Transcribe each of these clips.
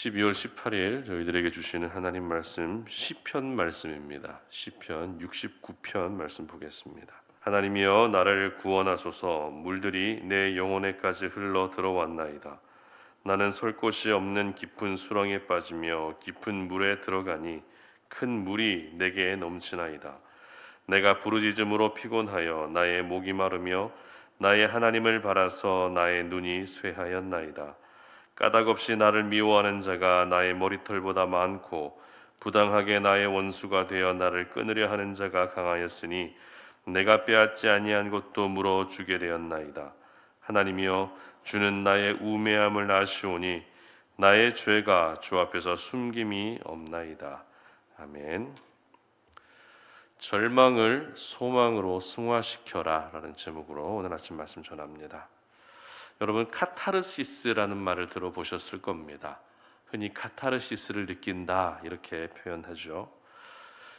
12월 18일 저희들에게 주시는 하나님 말씀 시편 말씀입니다. 시편 69편 말씀 보겠습니다. 하나님이여 나를 구원하소서. 물들이 내 영혼에까지 흘러 들어왔나이다. 나는 설 곳이 없는 깊은 수렁에 빠지며 깊은 물에 들어가니 큰 물이 내게 넘치나이다. 내가 부르짖음으로 피곤하여 나의 목이 마르며 나의 하나님을 바라서 나의 눈이 쇠하였나이다. 까닭없이 나를 미워하는 자가 나의 머리털보다 많고 부당하게 나의 원수가 되어 나를 끊으려 하는 자가 강하였으니 내가 빼앗지 아니한 것도 물어주게 되었나이다. 하나님이여 주는 나의 우매함을 아시오니 나의 죄가 주 앞에서 숨김이 없나이다. 아멘. 절망을 소망으로 승화시켜라 라는 제목으로 오늘 아침 말씀 전합니다. 여러분, 카타르시스라는 말을 들어보셨을 겁니다. 흔히 카타르시스를 느낀다 이렇게 표현하죠.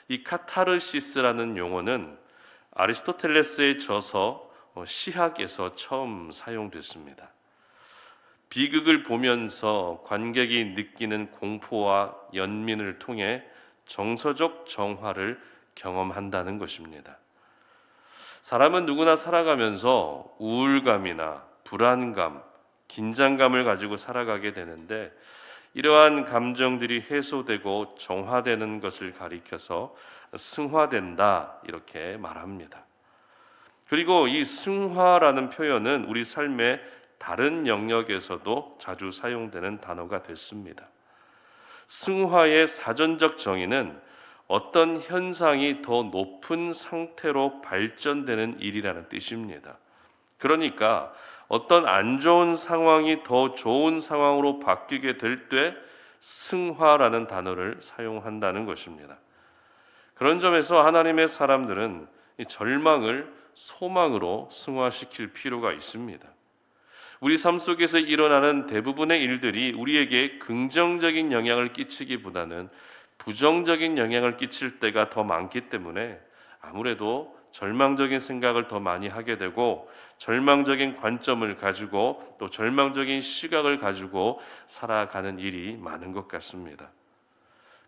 이 카타르시스라는 용어는 아리스토텔레스의 저서 시학에서 처음 사용됐습니다. 비극을 보면서 관객이 느끼는 공포와 연민을 통해 정서적 정화를 경험한다는 것입니다. 사람은 누구나 살아가면서 우울감이나 불안감, 긴장감을 가지고 살아가게 되는데 이러한 감정들이 해소되고 정화되는 것을 가리켜서 승화된다 이렇게 말합니다. 그리고 이 승화라는 표현은 우리 삶의 다른 영역에서도 자주 사용되는 단어가 됐습니다. 승화의 사전적 정의는 어떤 현상이 더 높은 상태로 발전되는 일이라는 뜻입니다. 그러니까 어떤 안 좋은 상황이 더 좋은 상황으로 바뀌게 될 때 승화라는 단어를 사용한다는 것입니다. 그런 점에서 하나님의 사람들은 이 절망을 소망으로 승화시킬 필요가 있습니다. 우리 삶 속에서 일어나는 대부분의 일들이 우리에게 긍정적인 영향을 끼치기보다는 부정적인 영향을 끼칠 때가 더 많기 때문에 아무래도 절망적인 생각을 더 많이 하게 되고 절망적인 관점을 가지고 또 절망적인 시각을 가지고 살아가는 일이 많은 것 같습니다.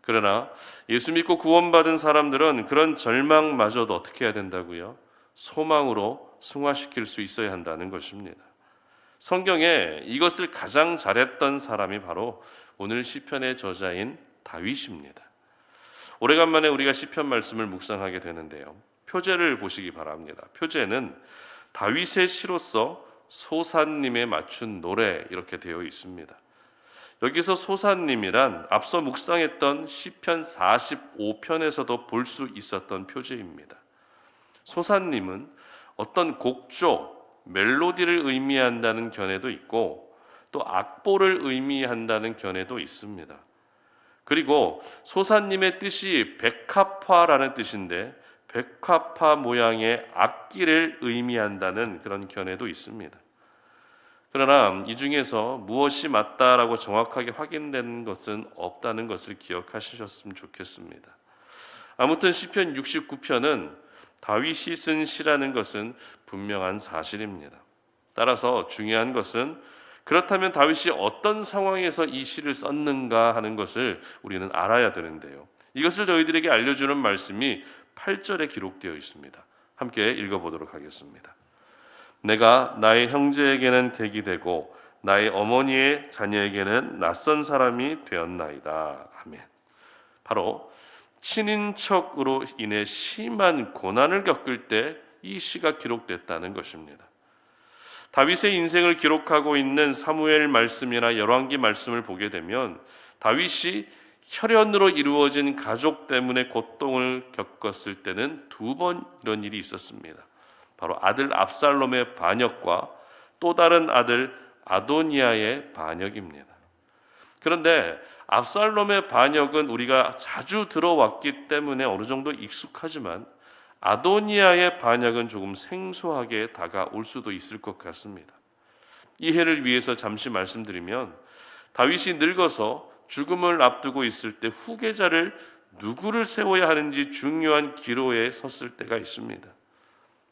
그러나 예수 믿고 구원받은 사람들은 그런 절망마저도 어떻게 해야 된다고요? 소망으로 승화시킬 수 있어야 한다는 것입니다. 성경에 이것을 가장 잘했던 사람이 바로 오늘 시편의 저자인 다윗입니다. 오래간만에 우리가 시편 말씀을 묵상하게 되는데요. 표제를 보시기 바랍니다. 표제는 다윗의 시로서 소사님에 맞춘 노래 이렇게 되어 있습니다. 여기서 소사님이란 앞서 묵상했던 시편 45편에서도 볼 수 있었던 표제입니다. 소사님은 어떤 곡조, 멜로디를 의미한다는 견해도 있고 또 악보를 의미한다는 견해도 있습니다. 그리고 소사님의 뜻이 백합화라는 뜻인데 백합화 모양의 악기를 의미한다는 그런 견해도 있습니다. 그러나 이 중에서 무엇이 맞다라고 정확하게 확인된 것은 없다는 것을 기억하셨으면 좋겠습니다. 아무튼 시편 69편은 다윗이 쓴 시라는 것은 분명한 사실입니다. 따라서 중요한 것은 그렇다면 다윗이 어떤 상황에서 이 시를 썼는가 하는 것을 우리는 알아야 되는데요. 이것을 저희들에게 알려주는 말씀이 8절에 기록되어 있습니다. 함께 읽어보도록 하겠습니다. 내가 나의 형제에게는 객이 되고 나의 어머니의 자녀에게는 낯선 사람이 되었나이다. 아멘. 바로 친인척으로 인해 심한 고난을 겪을 때 이 시가 기록됐다는 것입니다. 다윗의 인생을 기록하고 있는 사무엘 말씀이나 열왕기 말씀을 보게 되면 다윗이 혈연으로 이루어진 가족 때문에 고통을 겪었을 때는 2번 이런 일이 있었습니다. 바로 아들 압살롬의 반역과 또 다른 아들 아도니아의 반역입니다. 그런데 압살롬의 반역은 우리가 자주 들어왔기 때문에 어느 정도 익숙하지만 아도니아의 반역은 조금 생소하게 다가올 수도 있을 것 같습니다. 이해를 위해서 잠시 말씀드리면 다윗이 늙어서 죽음을 앞두고 있을 때 후계자를 누구를 세워야 하는지 중요한 기로에 섰을 때가 있습니다.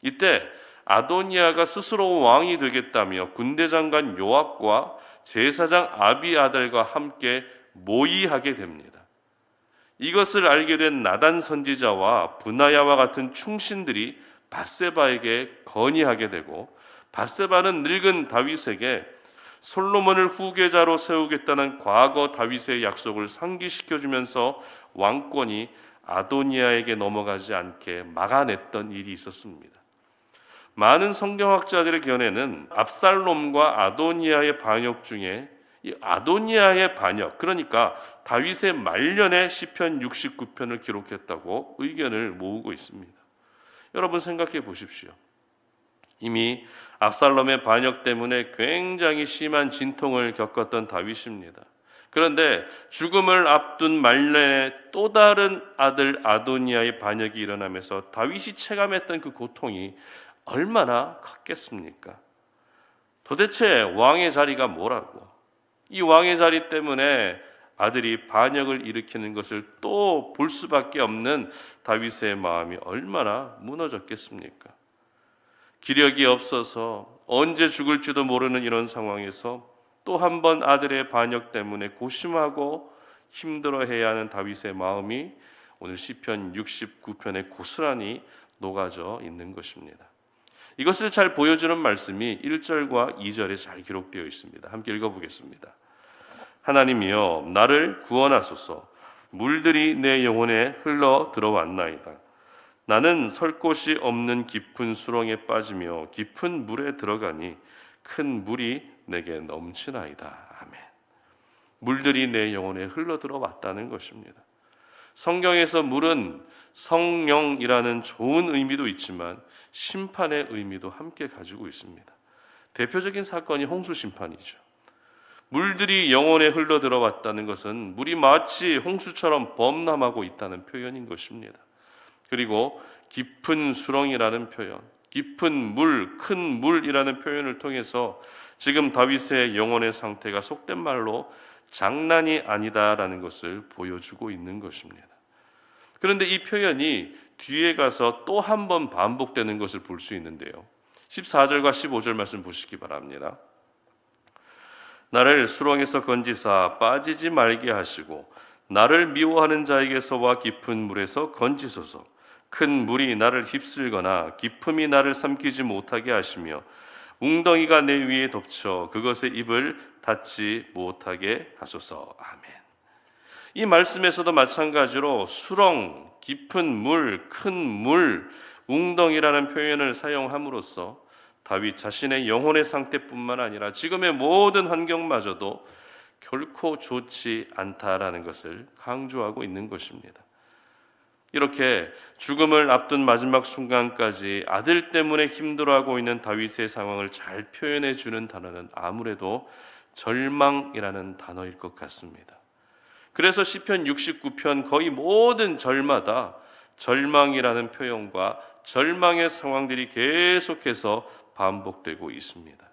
이때 아도니아가 스스로 왕이 되겠다며 군대장관 요압과 제사장 아비아달과 함께 모의하게 됩니다. 이것을 알게 된 나단 선지자와 브나야와 같은 충신들이 밧세바에게 건의하게 되고, 밧세바는 늙은 다윗에게 솔로몬을 후계자로 세우겠다는 과거 다윗의 약속을 상기시켜주면서 왕권이 아도니아에게 넘어가지 않게 막아냈던 일이 있었습니다. 많은 성경학자들의 견해는 압살롬과 아도니아의 반역 중에 이 아도니아의 반역, 그러니까 다윗의 말년에 시편 69편을 기록했다고 의견을 모으고 있습니다. 여러분 생각해 보십시오. 이미 압살롬의 반역 때문에 굉장히 심한 진통을 겪었던 다윗입니다. 그런데 죽음을 앞둔 말년에 또 다른 아들 아도니아의 반역이 일어나면서 다윗이 체감했던 그 고통이 얼마나 컸겠습니까? 도대체 왕의 자리가 뭐라고? 이 왕의 자리 때문에 아들이 반역을 일으키는 것을 또 볼 수밖에 없는 다윗의 마음이 얼마나 무너졌겠습니까? 기력이 없어서 언제 죽을지도 모르는 이런 상황에서 또 한 번 아들의 반역 때문에 고심하고 힘들어해야 하는 다윗의 마음이 오늘 시편 69편에 고스란히 녹아져 있는 것입니다. 이것을 잘 보여주는 말씀이 1절과 2절에 잘 기록되어 있습니다. 함께 읽어보겠습니다. 하나님이여 나를 구원하소서. 물들이 내 영혼에 흘러 들어왔나이다. 나는 설 곳이 없는 깊은 수렁에 빠지며 깊은 물에 들어가니 큰 물이 내게 넘치나이다. 아멘. 물들이 내 영혼에 흘러 들어왔다는 것입니다. 성경에서 물은 성령이라는 좋은 의미도 있지만 심판의 의미도 함께 가지고 있습니다. 대표적인 사건이 홍수 심판이죠. 물들이 영혼에 흘러 들어왔다는 것은 물이 마치 홍수처럼 범람하고 있다는 표현인 것입니다. 그리고 깊은 수렁이라는 표현, 깊은 물, 큰 물이라는 표현을 통해서 지금 다윗의 영혼의 상태가 속된 말로 장난이 아니다라는 것을 보여주고 있는 것입니다. 그런데 이 표현이 뒤에 가서 또 한 번 반복되는 것을 볼 수 있는데요. 14절과 15절 말씀 보시기 바랍니다. 나를 수렁에서 건지사 빠지지 말게 하시고 나를 미워하는 자에게서와 깊은 물에서 건지소서. 큰 물이 나를 휩쓸거나 깊음이 나를 삼키지 못하게 하시며 웅덩이가 내 위에 덮쳐 그것의 입을 닫지 못하게 하소서. 아멘. 이 말씀에서도 마찬가지로 수렁, 깊은 물, 큰 물, 웅덩이라는 표현을 사용함으로써 다윗 자신의 영혼의 상태뿐만 아니라 지금의 모든 환경마저도 결코 좋지 않다라는 것을 강조하고 있는 것입니다. 이렇게 죽음을 앞둔 마지막 순간까지 아들 때문에 힘들어하고 있는 다윗의 상황을 잘 표현해 주는 단어는 아무래도 절망이라는 단어일 것 같습니다. 그래서 시편 69편 거의 모든 절마다 절망이라는 표현과 절망의 상황들이 계속해서 반복되고 있습니다.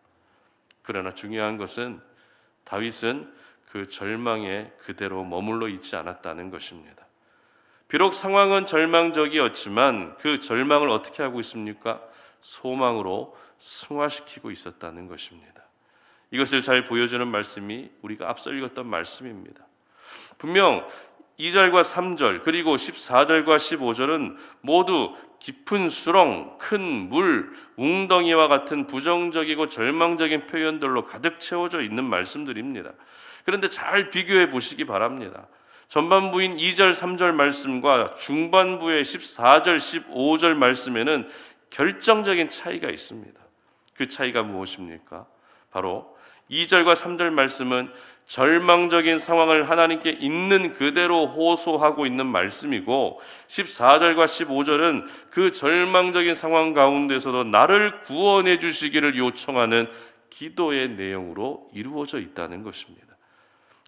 그러나 중요한 것은 다윗은 그 절망에 그대로 머물러 있지 않았다는 것입니다. 비록 상황은 절망적이었지만 그 절망을 어떻게 하고 있습니까? 소망으로 승화시키고 있었다는 것입니다. 이것을 잘 보여주는 말씀이 우리가 앞서 읽었던 말씀입니다. 분명 2절과 3절 그리고 14절과 15절은 모두 깊은 수렁, 큰 물, 웅덩이와 같은 부정적이고 절망적인 표현들로 가득 채워져 있는 말씀들입니다. 그런데 잘 비교해 보시기 바랍니다. 전반부인 2절, 3절 말씀과 중반부의 14절, 15절 말씀에는 결정적인 차이가 있습니다. 그 차이가 무엇입니까? 바로 2절과 3절 말씀은 절망적인 상황을 하나님께 있는 그대로 호소하고 있는 말씀이고 14절과 15절은 그 절망적인 상황 가운데서도 나를 구원해 주시기를 요청하는 기도의 내용으로 이루어져 있다는 것입니다.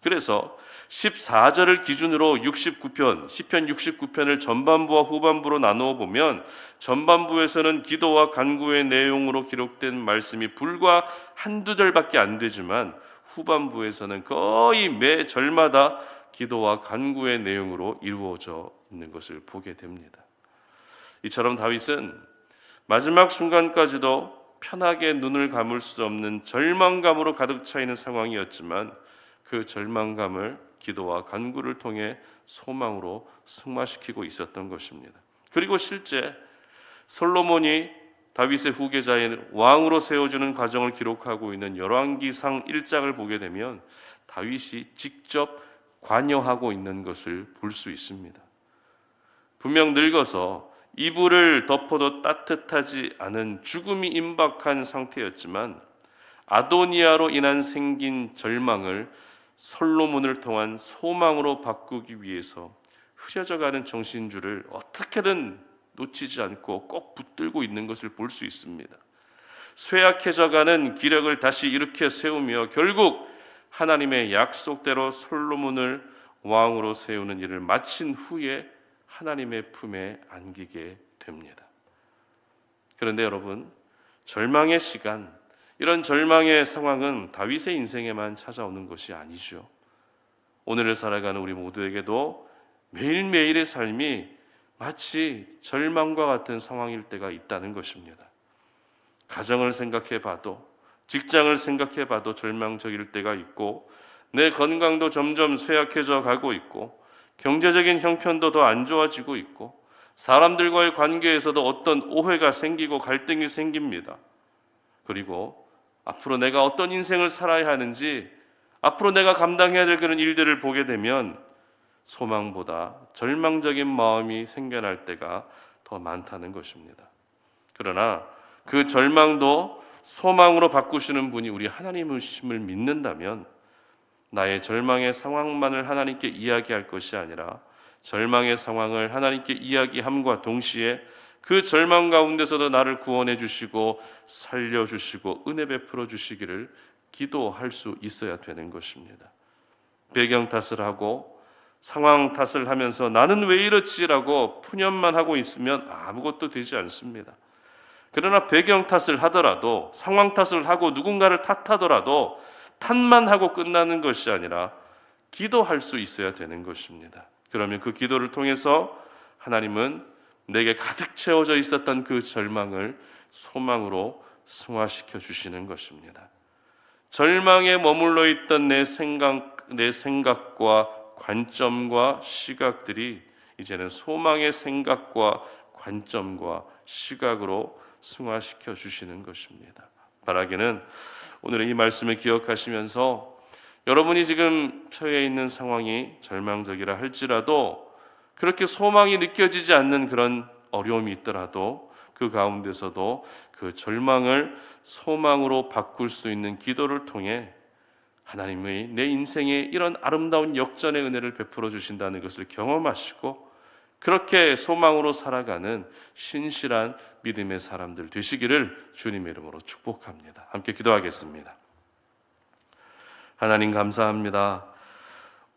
그래서 14절을 기준으로 69편, 시편 69편을 전반부와 후반부로 나누어 보면 전반부에서는 기도와 간구의 내용으로 기록된 말씀이 불과 한두 절밖에 안 되지만 후반부에서는 거의 매 절마다 기도와 간구의 내용으로 이루어져 있는 것을 보게 됩니다. 이처럼 다윗은 마지막 순간까지도 편하게 눈을 감을 수 없는 절망감으로 가득 차 있는 상황이었지만 그 절망감을 기도와 간구를 통해 소망으로 승화시키고 있었던 것입니다. 그리고 실제 솔로몬이 다윗의 후계자인 왕으로 세워주는 과정을 기록하고 있는 열왕기상 1장을 보게 되면 다윗이 직접 관여하고 있는 것을 볼 수 있습니다. 분명 늙어서 이불을 덮어도 따뜻하지 않은 죽음이 임박한 상태였지만 아도니아로 인한 생긴 절망을 솔로몬을 통한 소망으로 바꾸기 위해서 흐려져가는 정신줄을 어떻게든 놓치지 않고 꼭 붙들고 있는 것을 볼 수 있습니다. 쇠약해져가는 기력을 다시 일으켜 세우며 결국 하나님의 약속대로 솔로몬을 왕으로 세우는 일을 마친 후에 하나님의 품에 안기게 됩니다. 그런데 여러분, 절망의 시간, 이런 절망의 상황은 다윗의 인생에만 찾아오는 것이 아니죠. 오늘을 살아가는 우리 모두에게도 매일매일의 삶이 마치 절망과 같은 상황일 때가 있다는 것입니다. 가정을 생각해 봐도, 직장을 생각해 봐도 절망적일 때가 있고, 내 건강도 점점 쇠약해져 가고 있고, 경제적인 형편도 더 안 좋아지고 있고, 사람들과의 관계에서도 어떤 오해가 생기고 갈등이 생깁니다. 그리고 앞으로 내가 어떤 인생을 살아야 하는지, 앞으로 내가 감당해야 될 그런 일들을 보게 되면 소망보다 절망적인 마음이 생겨날 때가 더 많다는 것입니다. 그러나 그 절망도 소망으로 바꾸시는 분이 우리 하나님이심을 믿는다면 나의 절망의 상황만을 하나님께 이야기할 것이 아니라 절망의 상황을 하나님께 이야기함과 동시에 그 절망 가운데서도 나를 구원해 주시고 살려주시고 은혜 베풀어 주시기를 기도할 수 있어야 되는 것입니다. 배경 탓을 하고 상황 탓을 하면서 나는 왜 이렇지라고 푸념만 하고 있으면 아무것도 되지 않습니다. 그러나 배경 탓을 하더라도, 상황 탓을 하고 누군가를 탓하더라도 탓만 하고 끝나는 것이 아니라 기도할 수 있어야 되는 것입니다. 그러면 그 기도를 통해서 하나님은 내게 가득 채워져 있었던 그 절망을 소망으로 승화시켜 주시는 것입니다. 절망에 머물러 있던 내 생각과 관점과 시각들이 이제는 소망의 생각과 관점과 시각으로 승화시켜 주시는 것입니다. 바라기는 오늘의 이 말씀을 기억하시면서 여러분이 지금 처해 있는 상황이 절망적이라 할지라도 그렇게 소망이 느껴지지 않는 그런 어려움이 있더라도 그 가운데서도 그 절망을 소망으로 바꿀 수 있는 기도를 통해 하나님의 내 인생에 이런 아름다운 역전의 은혜를 베풀어 주신다는 것을 경험하시고 그렇게 소망으로 살아가는 신실한 믿음의 사람들 되시기를 주님의 이름으로 축복합니다. 함께 기도하겠습니다. 하나님 감사합니다.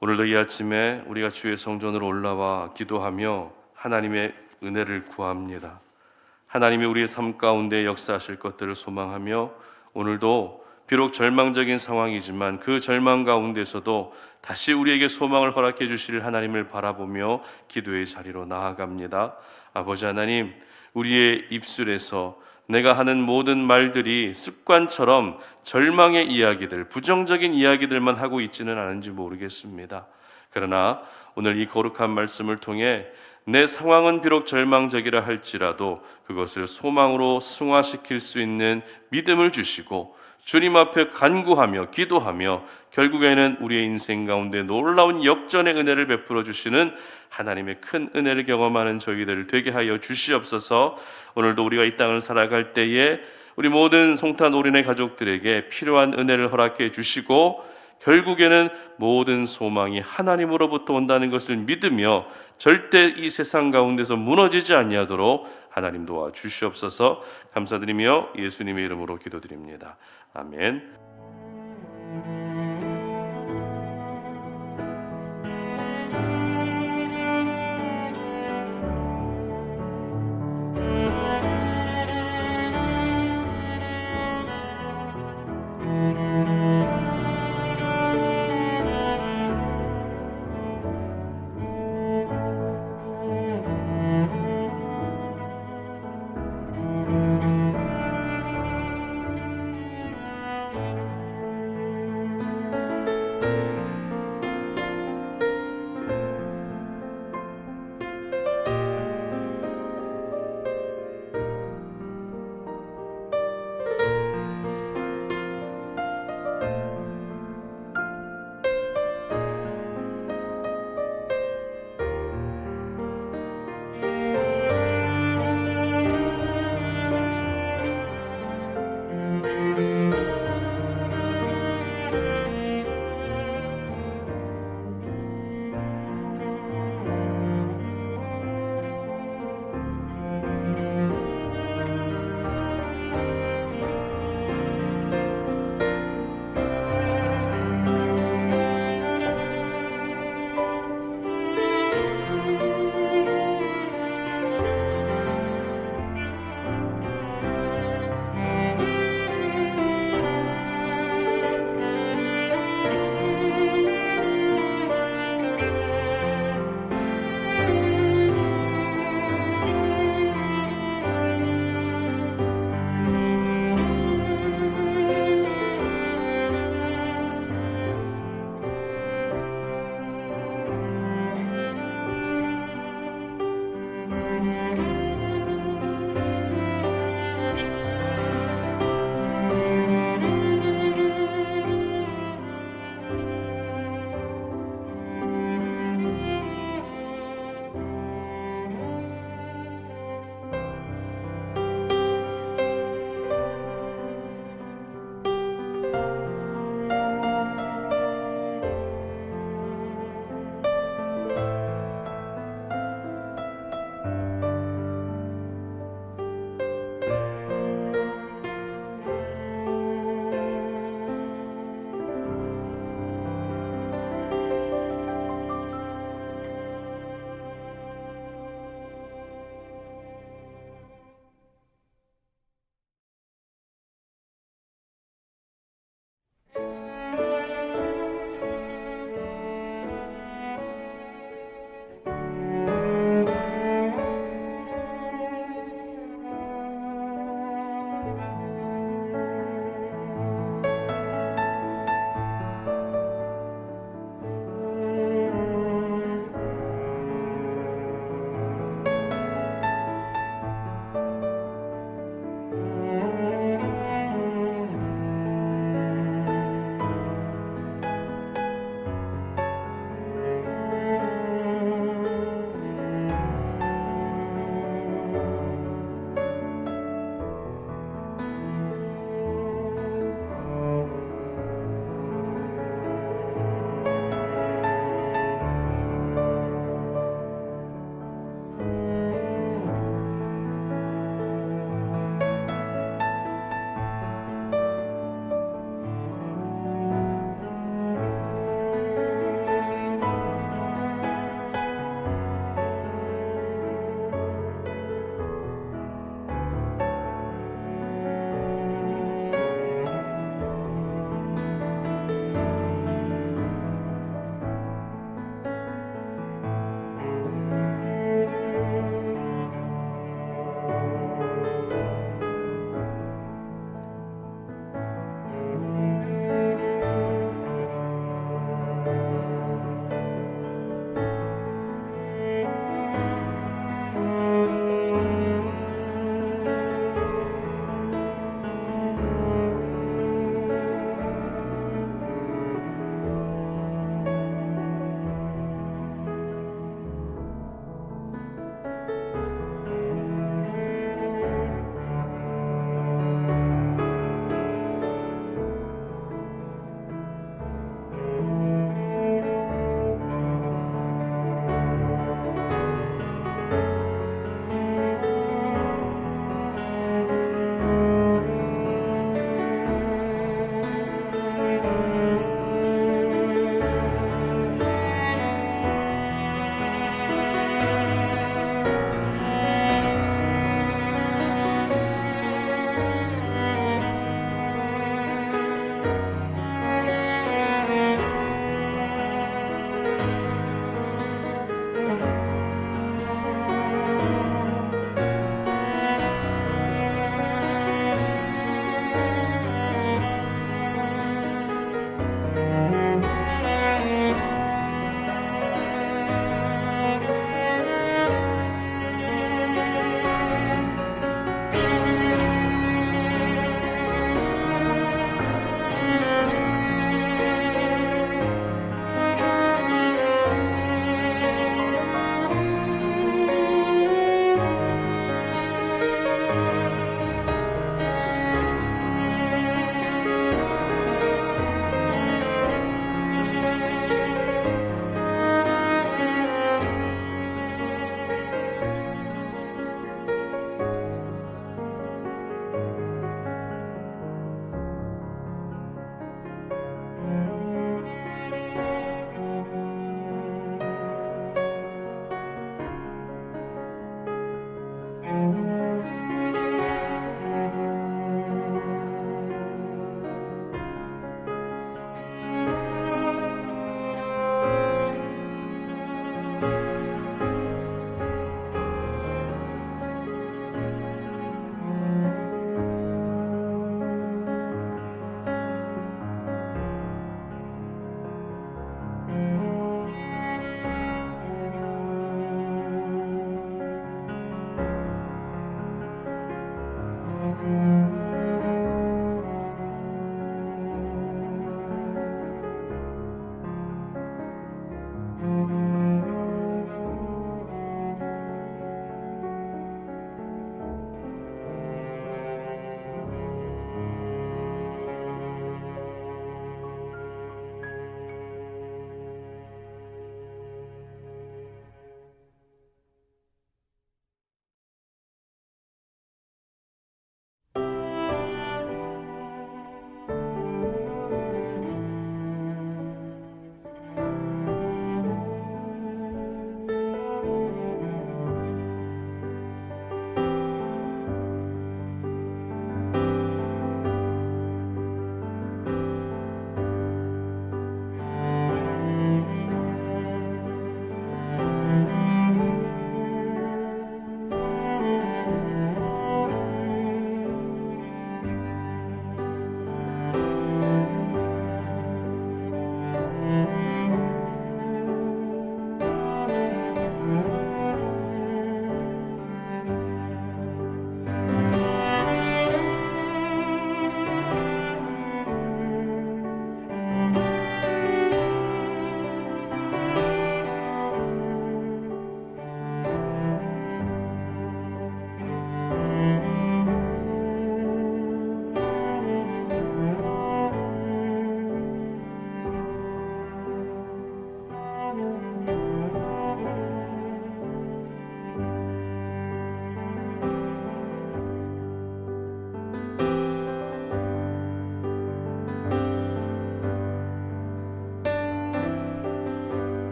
오늘도 이 아침에 우리가 주의 성전으로 올라와 기도하며 하나님의 은혜를 구합니다. 하나님이 우리의 삶 가운데 역사하실 것들을 소망하며 오늘도 비록 절망적인 상황이지만 그 절망 가운데서도 다시 우리에게 소망을 허락해 주실 하나님을 바라보며 기도의 자리로 나아갑니다. 아버지 하나님, 우리의 입술에서 내가 하는 모든 말들이 습관처럼 절망의 이야기들, 부정적인 이야기들만 하고 있지는 않은지 모르겠습니다. 그러나 오늘 이 거룩한 말씀을 통해 내 상황은 비록 절망적이라 할지라도 그것을 소망으로 승화시킬 수 있는 믿음을 주시고 주님 앞에 간구하며 기도하며 결국에는 우리의 인생 가운데 놀라운 역전의 은혜를 베풀어 주시는 하나님의 큰 은혜를 경험하는 저희들 되게 하여 주시옵소서. 오늘도 우리가 이 땅을 살아갈 때에 우리 모든 송탄 올인의 가족들에게 필요한 은혜를 허락해 주시고 결국에는 모든 소망이 하나님으로부터 온다는 것을 믿으며 절대 이 세상 가운데서 무너지지 아니하도록 하나님 도와주시옵소서. 감사드리며 예수님의 이름으로 기도드립니다. 아멘.